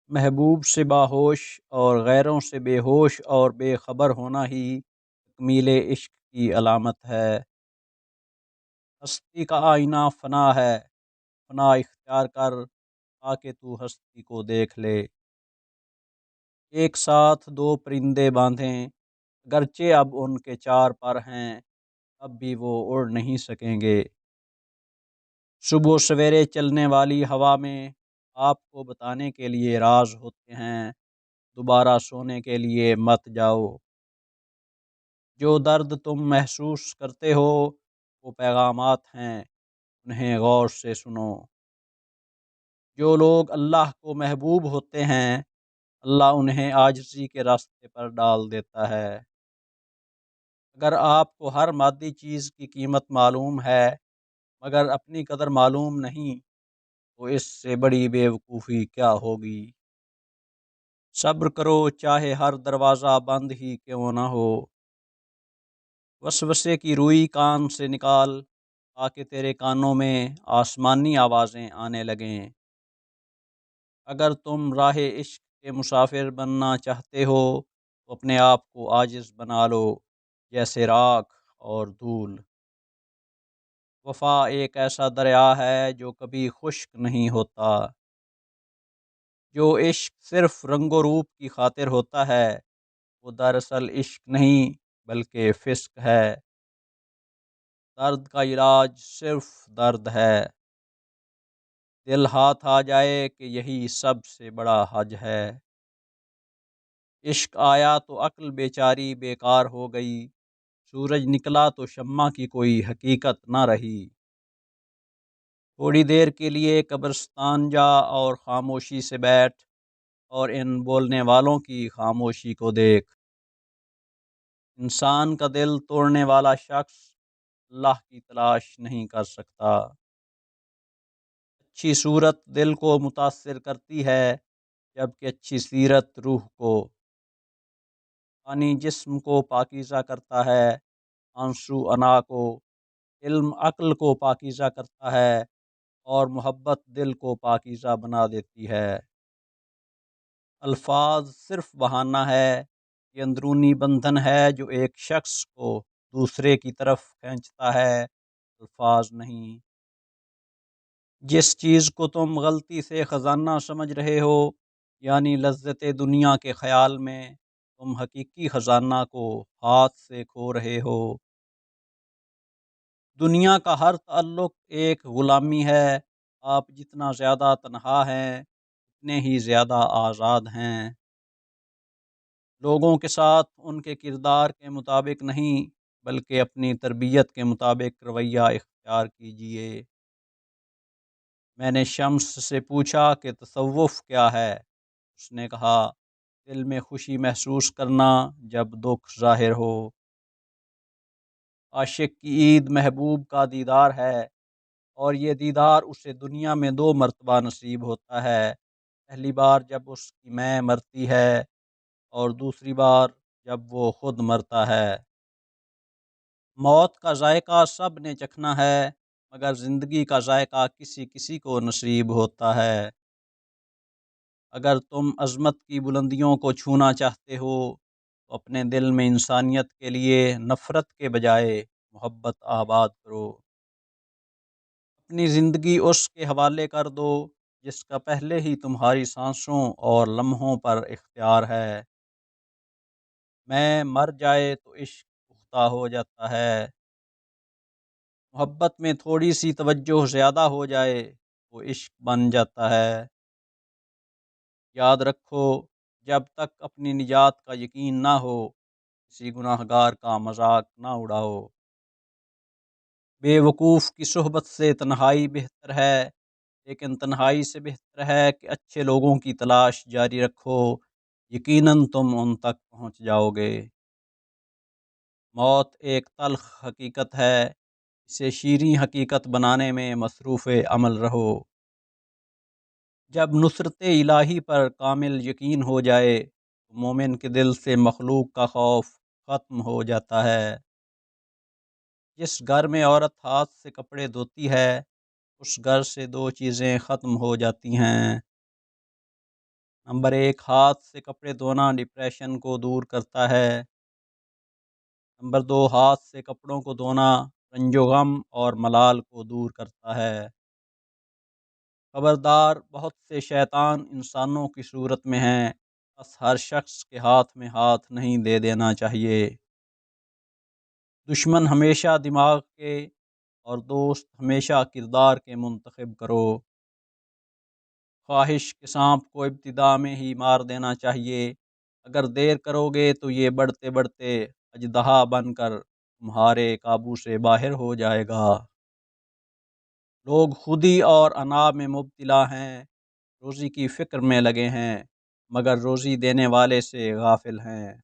محبوب سے باہوش اور غیروں سے بے ہوش اور بے خبر ہونا ہی تکمیل عشق کی علامت ہے۔ ہستی کا آئینہ فنا ہے، فنا اختیار کر تاکہ تو ہستی کو دیکھ لے۔ ایک ساتھ دو پرندے باندھیں، گرچہ اب ان کے چار پر ہیں، اب بھی وہ اڑ نہیں سکیں گے۔ صبح و سویرے چلنے والی ہوا میں آپ کو بتانے کے لیے راز ہوتے ہیں، دوبارہ سونے کے لیے مت جاؤ۔ جو درد تم محسوس کرتے ہو وہ پیغامات ہیں، انہیں غور سے سنو۔ جو لوگ اللہ کو محبوب ہوتے ہیں، اللہ انہیں عاجزی کے راستے پر ڈال دیتا ہے۔ اگر آپ کو ہر مادی چیز کی قیمت معلوم ہے مگر اپنی قدر معلوم نہیں، تو اس سے بڑی بے وقوفی کیا ہوگی۔ صبر کرو چاہے ہر دروازہ بند ہی کیوں نہ ہو۔ وسوسے کی روئی کان سے نکال تاکہ تیرے کانوں میں آسمانی آوازیں آنے لگیں۔ اگر تم راہ عشق کے مسافر بننا چاہتے ہو تو اپنے آپ کو عاجز بنا لو، جیسے راکھ اور دھول۔ وفا ایک ایسا دریا ہے جو کبھی خشک نہیں ہوتا۔ جو عشق صرف رنگ و روپ کی خاطر ہوتا ہے وہ دراصل عشق نہیں بلکہ فسق ہے۔ درد کا علاج صرف درد ہے۔ دل ہاتھ آ جائے کہ یہی سب سے بڑا حج ہے۔ عشق آیا تو عقل بیچاری بیکار ہو گئی، سورج نکلا تو شمع کی کوئی حقیقت نہ رہی۔ تھوڑی دیر کے لیے قبرستان جا اور خاموشی سے بیٹھ اور ان بولنے والوں کی خاموشی کو دیکھ۔ انسان کا دل توڑنے والا شخص اللہ کی تلاش نہیں کر سکتا۔ اچھی صورت دل کو متاثر کرتی ہے جبکہ اچھی سیرت روح کو۔ پانی جسم کو پاکیزہ کرتا ہے، آنسو انا کو، علم عقل کو پاکیزہ کرتا ہے اور محبت دل کو پاکیزہ بنا دیتی ہے۔ الفاظ صرف بہانہ ہے، یہ اندرونی بندھن ہے جو ایک شخص کو دوسرے کی طرف کھینچتا ہے، الفاظ نہیں۔ جس چیز کو تم غلطی سے خزانہ سمجھ رہے ہو، یعنی لذت دنیا کے خیال میں، تم حقیقی خزانہ کو ہاتھ سے کھو رہے ہو۔ دنیا کا ہر تعلق ایک غلامی ہے۔ آپ جتنا زیادہ تنہا ہیں اتنے ہی زیادہ آزاد ہیں۔ لوگوں کے ساتھ ان کے کردار کے مطابق نہیں بلکہ اپنی تربیت کے مطابق رویہ اختیار کیجیے۔ میں نے شمس سے پوچھا کہ تصوف کیا ہے؟ اس نے کہا، دل میں خوشی محسوس کرنا جب دکھ ظاہر ہو۔ عاشق کی عید محبوب کا دیدار ہے، اور یہ دیدار اسے دنیا میں دو مرتبہ نصیب ہوتا ہے۔ پہلی بار جب اس کی ماں مرتی ہے اور دوسری بار جب وہ خود مرتا ہے۔ موت کا ذائقہ سب نے چکھنا ہے مگر زندگی کا ذائقہ کسی کسی کو نصیب ہوتا ہے۔ اگر تم عظمت کی بلندیوں کو چھونا چاہتے ہو تو اپنے دل میں انسانیت کے لیے نفرت کے بجائے محبت آباد کرو۔ اپنی زندگی اس کے حوالے کر دو جس کا پہلے ہی تمہاری سانسوں اور لمحوں پر اختیار ہے۔ میں مر جائے تو عشق پختہ ہو جاتا ہے۔ محبت میں تھوڑی سی توجہ زیادہ ہو جائے وہ عشق بن جاتا ہے۔ یاد رکھو، جب تک اپنی نجات کا یقین نہ ہو کسی گناہ گار کا مذاق نہ اڑاؤ۔ بے وقوف کی صحبت سے تنہائی بہتر ہے، لیکن تنہائی سے بہتر ہے کہ اچھے لوگوں کی تلاش جاری رکھو، یقیناً تم ان تک پہنچ جاؤ گے۔ موت ایک تلخ حقیقت ہے، اسے شیریں حقیقت بنانے میں مصروف عمل رہو۔ جب نصرت الہی پر کامل یقین ہو جائے تو مومن کے دل سے مخلوق کا خوف ختم ہو جاتا ہے۔ جس گھر میں عورت ہاتھ سے کپڑے دھوتی ہے اس گھر سے دو چیزیں ختم ہو جاتی ہیں، نمبر 1، ہاتھ سے کپڑے دھونا ڈپریشن کو دور کرتا ہے۔ نمبر 2، ہاتھ سے کپڑوں کو دھونا رنج و غم اور ملال کو دور کرتا ہے۔ خبردار، بہت سے شیطان انسانوں کی صورت میں ہیں، بس ہر شخص کے ہاتھ میں ہاتھ نہیں دے دینا چاہیے۔ دشمن ہمیشہ دماغ کے اور دوست ہمیشہ کردار کے منتخب کرو۔ خواہش کے سانپ کو ابتدا میں ہی مار دینا چاہیے، اگر دیر کرو گے تو یہ بڑھتے بڑھتے اژدہا بن کر تمہارے قابو سے باہر ہو جائے گا۔ لوگ خودی اور انا میں مبتلا ہیں، روزی کی فکر میں لگے ہیں، مگر روزی دینے والے سے غافل ہیں۔